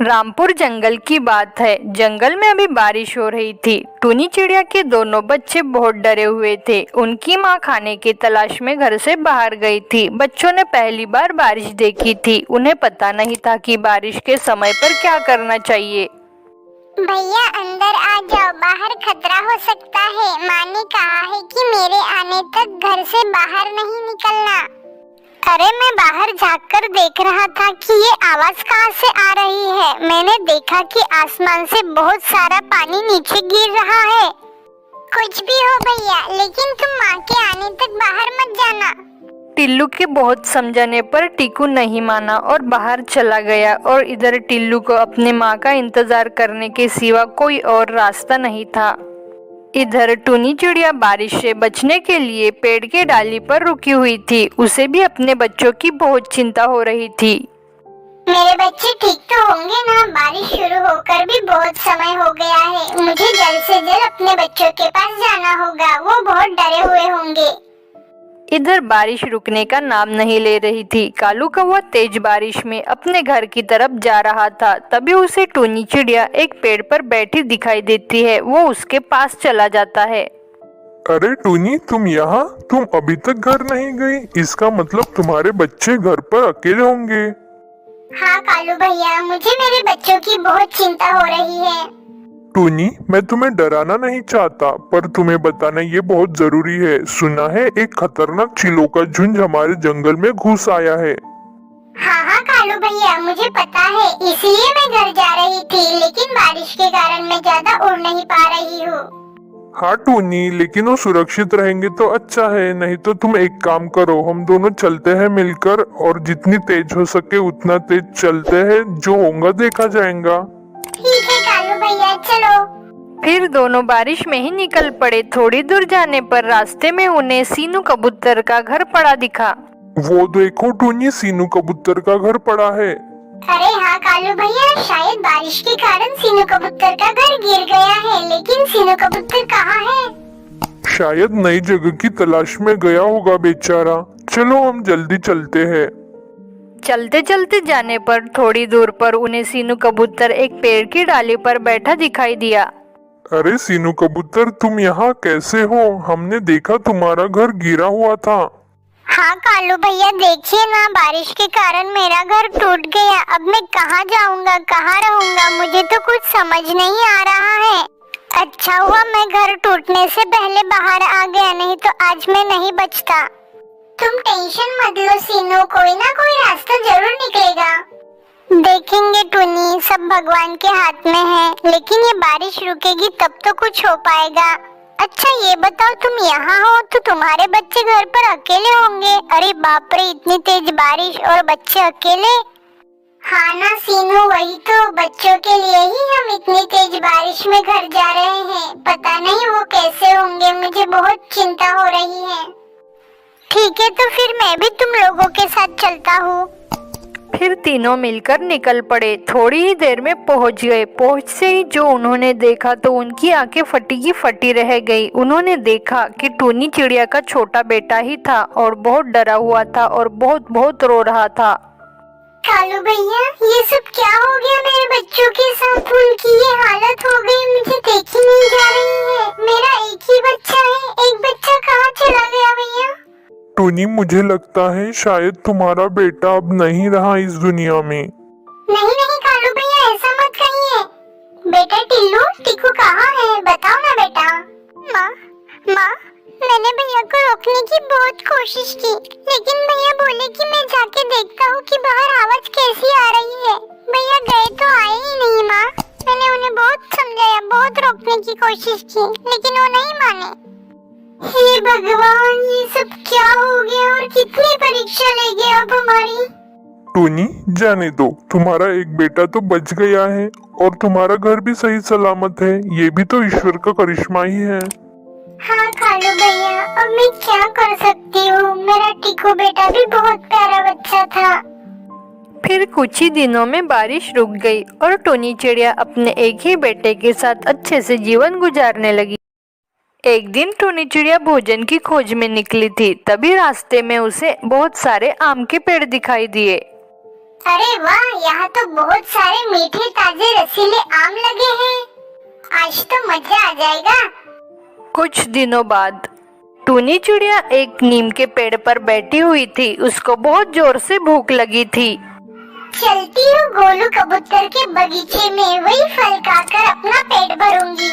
रामपुर जंगल की बात है। जंगल में अभी बारिश हो रही थी। टूनी चिड़िया के दोनों बच्चे बहुत डरे हुए थे। उनकी माँ खाने की तलाश में घर से बाहर गई थी। बच्चों ने पहली बार बारिश देखी थी। उन्हें पता नहीं था कि बारिश के समय पर क्या करना चाहिए। भैया अंदर आ जाओ, बाहर खतरा हो सकता है। माँ ने कहा है कि मेरे आने तक घर से बाहर नहीं निकलना। अरे मैं बाहर झांक कर देख रहा था कि ये आवाज कहाँ से आ रही है। मैंने देखा कि आसमान से बहुत सारा पानी नीचे गिर रहा है। कुछ भी हो भैया, लेकिन तुम माँ के आने तक बाहर मत जाना। टिल्लू के बहुत समझाने पर टीकू नहीं माना और बाहर चला गया। और इधर टिल्लू को अपने माँ का इंतजार करने के सिवा कोई और रास्ता नहीं था। इधर टूनी चिड़िया बारिश से बचने के लिए पेड़ के डाली पर रुकी हुई थी। उसे भी अपने बच्चों की बहुत चिंता हो रही थी। मेरे बच्चे ठीक तो होंगे ना? बारिश शुरू होकर भी बहुत समय हो गया है। मुझे जल्द से जल्द अपने बच्चों के पास जाना होगा। वो बहुत डरे हुए होंगे। इधर बारिश रुकने का नाम नहीं ले रही थी। कालू कौवा तेज बारिश में अपने घर की तरफ जा रहा था। तभी उसे टूनी चिड़िया एक पेड़ पर बैठी दिखाई देती है। वो उसके पास चला जाता है। अरे टूनी, तुम यहाँ? तुम अभी तक घर नहीं गई? इसका मतलब तुम्हारे बच्चे घर पर अकेले होंगे। हाँ कालू भैया, मुझे मेरे बच्चों की बहुत चिंता हो रही है। टूनी, मैं तुम्हें डराना नहीं चाहता, पर तुम्हें बताना ये बहुत जरूरी है। सुना है एक खतरनाक चीलों का झुंड हमारे जंगल में घुस आया है। हाँ कालू भैया, मुझे पता है, इसलिए मैं घर जा रही थी। लेकिन बारिश के कारण मैं ज्यादा उड़ नहीं पा रही हूँ। हाँ टूनी, लेकिन वो सुरक्षित रहेंगे तो अच्छा है। नहीं तो तुम एक काम करो, हम दोनों चलते हैं मिलकर, और जितनी तेज हो सके उतना तेज चलते हैं। जो होगा देखा जाएगा। ठीक है कालू भैया, चलो। फिर दोनों बारिश में ही निकल पड़े। थोड़ी दूर जाने पर रास्ते में उन्हें सीनू कबूतर का घर पड़ा दिखा। वो देखो टूनी, सीनू कबूतर का घर पड़ा है। अरे हाँ कालू भैया, शायद बारिश के कारण सीनू कबूतर का घर गिर गया है। लेकिन सीनू कबूतर कहाँ है? शायद नई जगह की तलाश में गया होगा बेचारा। चलो हम जल्दी चलते हैं। चलते चलते जाने पर थोड़ी दूर पर उन्हें सीनू कबूतर एक पेड़ की डाली पर बैठा दिखाई दिया। अरे सीनू कबूतर, तुम यहाँ कैसे हो? हमने देखा तुम्हारा घर गिरा हुआ था। हाँ कालू भैया, देखिए ना, बारिश के कारण मेरा घर टूट गया। अब मैं कहाँ जाऊँगा, कहाँ रहूँगा? मुझे तो कुछ समझ नहीं आ रहा है। अच्छा हुआ मैं घर टूटने से पहले बाहर आ गया, नहीं तो आज मैं नहीं बचता। तुम टेंशन मत लो सीनू, कोई ना कोई रास्ता जरूर निकलेगा। देखेंगे टूनी, सब भगवान के हाथ में है। लेकिन ये बारिश रुकेगी तब तो कुछ हो पाएगा। अच्छा ये बताओ, तुम यहाँ हो तो तुम्हारे बच्चे घर पर अकेले होंगे। अरे बाप रे, इतनी तेज बारिश और बच्चे अकेले। हाँ ना सीनू, वही तो, बच्चों के लिए ही हम इतनी तेज बारिश में घर जा रहे हैं। पता नहीं वो कैसे होंगे, मुझे बहुत चिंता हो रही है। ठीक है, तो फिर मैं भी तुम लोगों के साथ चलता हूँ। फिर तीनों मिलकर निकल पड़े। थोड़ी ही देर में पहुंच गए। पहुंचते ही जो उन्होंने देखा तो उनकी आंखें फटी की फटी रह गई। उन्होंने देखा कि टूनी चिड़िया का छोटा बेटा ही था और बहुत डरा हुआ था और बहुत बहुत रो रहा था। कालू भैया, ये सब क्या हो गया मेरे बच्चों के साथ? उनकी ये हालत हो गई, मुझे देखी नहीं जा रही है। मेरा एक ही बच्चा है, एक बच्चा कहाँ चला गया भैया? टूनी, मुझे लगता है शायद तुम्हारा बेटा अब नहीं रहा इस दुनिया में। नहीं नहीं कालू भैया, ऐसा मत कहिए। बेटा टिल्लू, टिकू कहाँ है? बताओ ना बेटा। माँ, मैंने भैया को रोकने की बहुत कोशिश की, लेकिन भैया बोले कि मैं जाके देखता हूँ कि बाहर आवाज कैसी आ रही है। भैया गए तो आए ही नहीं। माँ, मैंने उन्हें बहुत समझाया, बहुत रोकने की कोशिश की, लेकिन वो नहीं माने। हे भगवान, ये सब क्या हो गया और कितनी परीक्षा लेंगे अब हमारी? टूनी, जाने दो, तुम्हारा एक बेटा तो बच गया है और तुम्हारा घर भी सही सलामत है। ये भी तो ईश्वर का करिश्मा ही है। हाँ कालू भैया, अब मैं क्या कर सकती हूँ? मेरा टिकू बेटा भी बहुत प्यारा बच्चा था। फिर कुछ ही दिनों में बारिश रुक गई और टूनी चिड़िया अपने एक ही बेटे के साथ अच्छे से जीवन गुजारने लगी। एक दिन टूनी चिड़िया भोजन की खोज में निकली थी। तभी रास्ते में उसे बहुत सारे आम के पेड़ दिखाई दिए। अरे वाह, यहाँ तो बहुत सारे मीठे ताजे रसीले आम लगे हैं। आज तो मजा आ जाएगा। कुछ दिनों बाद टूनी चिड़िया एक नीम के पेड़ पर बैठी हुई थी। उसको बहुत जोर से भूख लगी थी। चलती हूँ गोलू कबूतर के बगीचे में, वही फल खाकर अपना पेट भरूंगी।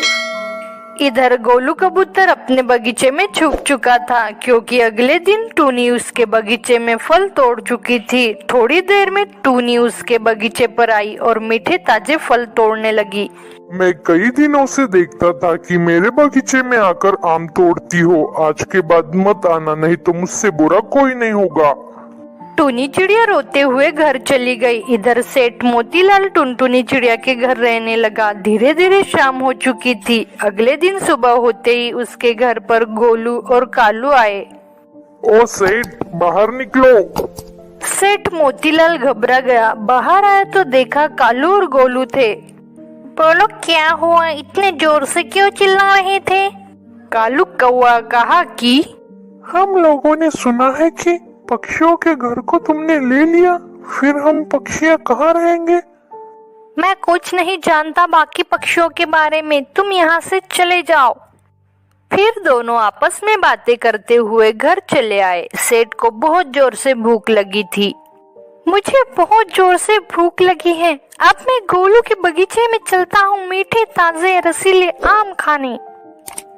इधर गोलू कबूतर अपने बगीचे में छुप चुका था, क्योंकि अगले दिन टूनी उसके बगीचे में फल तोड़ चुकी थी। थोड़ी देर में टूनी उसके बगीचे पर आई और मीठे ताजे फल तोड़ने लगी। मैं कई दिनों से देखता था कि मेरे बगीचे में आकर आम तोड़ती हो। आज के बाद मत आना, नहीं तो मुझसे बुरा कोई नहीं होगा। टूनी चिड़िया रोते हुए घर चली गई। इधर सेठ मोतीलाल टुनटुनी चिड़िया के घर रहने लगा। धीरे धीरे शाम हो चुकी थी। अगले दिन सुबह होते ही उसके घर पर गोलू और कालू आए। ओ सेठ, बाहर निकलो। सेठ मोतीलाल घबरा गया। बाहर आया तो देखा कालू और गोलू थे। बोलो क्या हुआ, इतने जोर से क्यों चिल्ला रहे थे? कालू कौवा कहा कि हम लोगों ने सुना है कि पक्षियों के घर को तुमने ले लिया, फिर हम पक्षियाँ कहाँ रहेंगे? मैं कुछ नहीं जानता बाकी पक्षियों के बारे में, तुम यहाँ से चले जाओ। फिर दोनों आपस में बातें करते हुए घर चले आए। सेठ को बहुत जोर से भूख लगी थी। मुझे बहुत जोर से भूख लगी है, अब मैं गोलू के बगीचे में चलता हूँ मीठे ताजे रसीले आम खाने।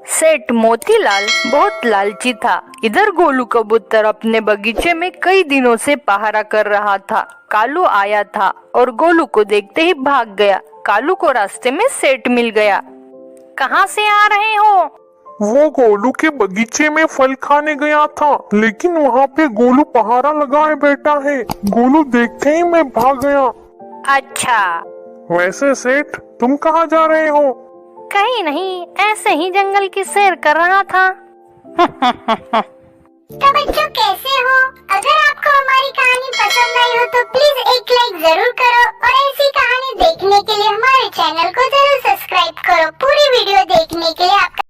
सेठ मोतीलाल बहुत लालची था। इधर गोलू कबूतर अपने बगीचे में कई दिनों से पहरा कर रहा था। कालू आया था और गोलू को देखते ही भाग गया। कालू को रास्ते में सेठ मिल गया। कहाँ से आ रहे हो? वो गोलू के बगीचे में फल खाने गया था, लेकिन वहाँ पे गोलू पहरा लगाए बैठा है। गोलू देखते ही मैं भाग गया। अच्छा, वैसे सेठ, तुम कहाँ जा रहे हो? कहीं नहीं, ऐसे ही जंगल की सैर कर रहा था। तो बच्चों कैसे हो? अगर आपको हमारी कहानी पसंद आई हो तो प्लीज एक लाइक जरूर करो और ऐसी कहानी देखने के लिए हमारे चैनल को जरूर सब्सक्राइब करो। पूरी वीडियो देखने के लिए